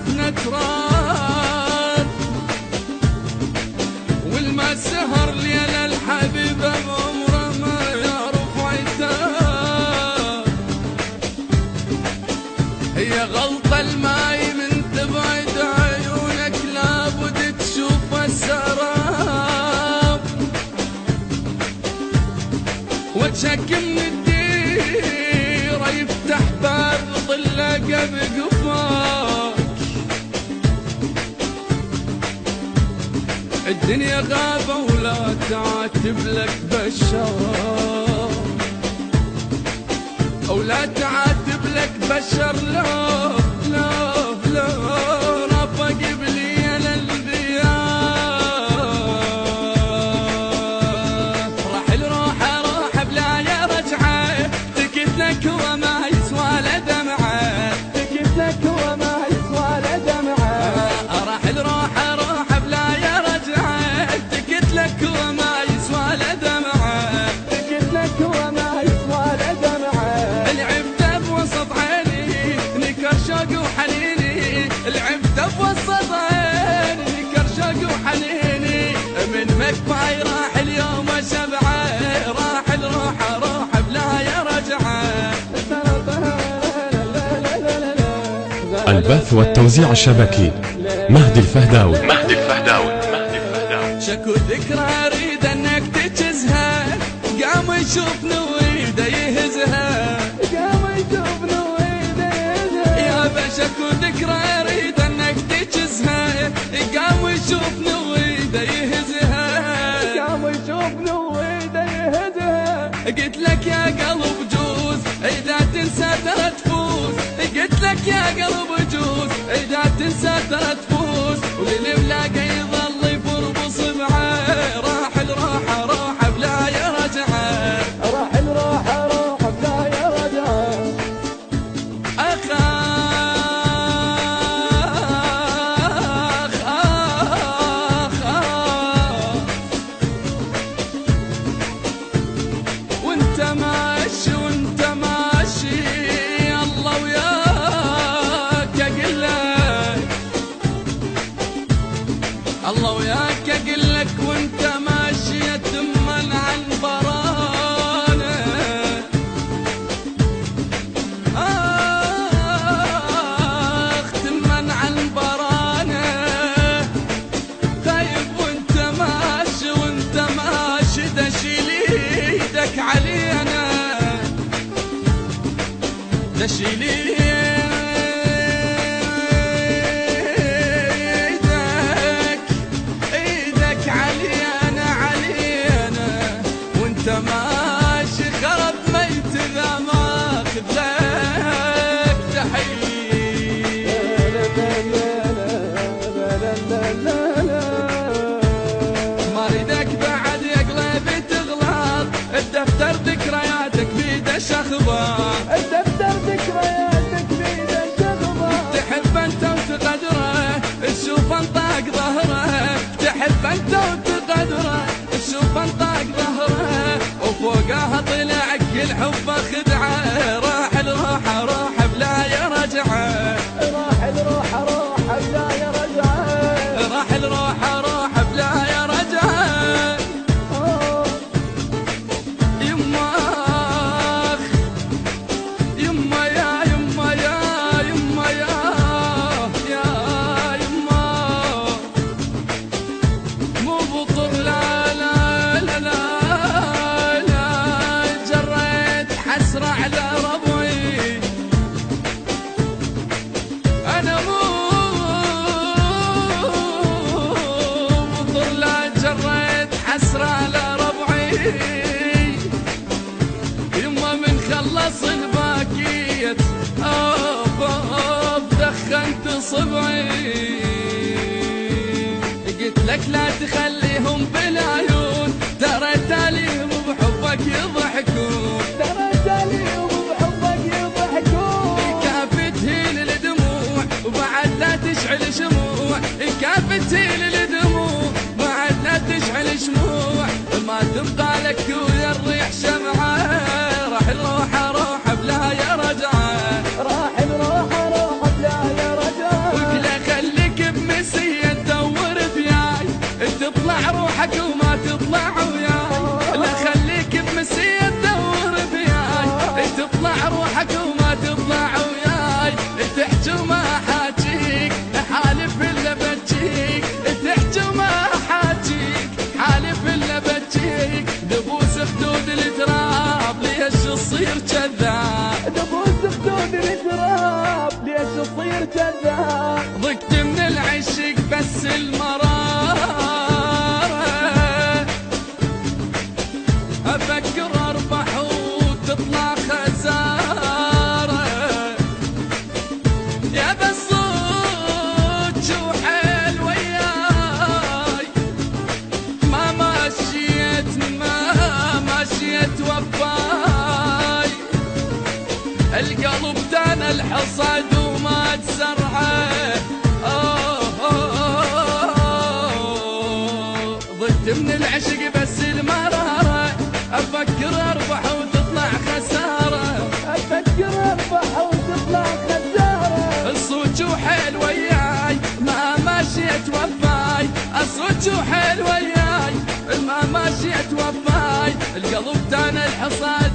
نتران والما سهر ليل الحبيب بعمره ما يعرف عتاب. هي غلطة الماي من تبعد عيونك لابد تشوف السراب، وجهك من الديرة يفتح باب ظلك بقفاك. الدنيا غابة ولا تعاتب لك بشر، ولا تعاتب لك بشر. لا لا لا رافق بليل البيات. راح بلا يا رجعه، تكت لك وما يسوى له دمعه، تكت لك وما يسوى له دمعه. راح بلا يا رجعه، تكت لك وما يسوى له دمعه، تكت لك وما يسوى له دمعه. العبت بوسط عيني نكر شوق وحنيني، العبت بوسط عيني نكر شوق وحنيني. من مكفاي راح اليوم شبعه، راح بلا يا رجعه. البث والتوزيع الشبكي مهدي الفهداوي. شكو ذكرى اريد انك تجزها، قام يشوفني ويده يهزها، قام يشوفني ويده يهزها. يابا شكو ذكرى اريد انك تجزها، قام يشوفني ويده يهزها، قام يشوفني ويده يهزها. قلت لك يا قلب جوز اذا تنسى ترى تفوز، قلت لك يا قلب جوز اذا تنسى ترى تفوز. واللي ملاقي يظل يفربص معاه، راح بلا يا رجعه، راح بلا يا رجعه. اخ وانت ماشي الله وياك اقلك، الله وياك اقلك وانت ماشي تمن عن برانه. تمن عن برانه. خايف وانت ماشي دشيل ايدك علينا، دشيل ايدك علينا وانت ماشي خرب ميت ذا ماخذ لك تحية. ما اريدك بعد يا قلبي تغلط، الدفتر ذكرياتك بيدش اخبار، الدفتر ذكرياتك بيدش اخبار. تحب انت وتقدره تشوف انطاق ظهره، تحب انت وتقدره تشوف انطاق ظهره. وفوقها طلع كل حبه خدعه، راح بلا يا رجعه، راح بلا يا رجعه، راح بلا يا رجعه. يما من خلص الباكيت دخنت صبعي. قلت لك لا تخليهم بالعيون، ترى تاليهم بحبك يضحكون، ترى تاليهم بحبك يضحكون. كافي تهيل الدموع وبعد لا تشعل شموع، كافي تهيل الدموع بعد لا تشعل شموع. ما تبقى لك ويا الريح شمعة، راح بلا يا رجعة، راح بلا يا رجعة. وكل روحك وما تطلع وياي، لا خليك بمسية تدور بياي، تطلع روحك وما تطلع وياي، تحجي وما حاجيك حالف الا بجيك، تحجي وما حاجيك حالف الا بجيك، دبوس خدود التراب ليش تصير كذاب، دبوس خدود التراب ليش تصير كذاب، ضقت من العشق بس المرارة، افكر اربح وتطلع خسارة، يا بصوت وحيل وياي، ما مشيت وفاي، القلب دان الحصاد وما تسرعه، ضدت من العشق بس المرارة، افكر اربح وتطلع خسارة، افكر اربح وتطلع خسارة، الصوت وحيل وياي ما مشيت وفاي، الصوت وحيل وياي ما مشيت وفاي، القلب دان الحصاد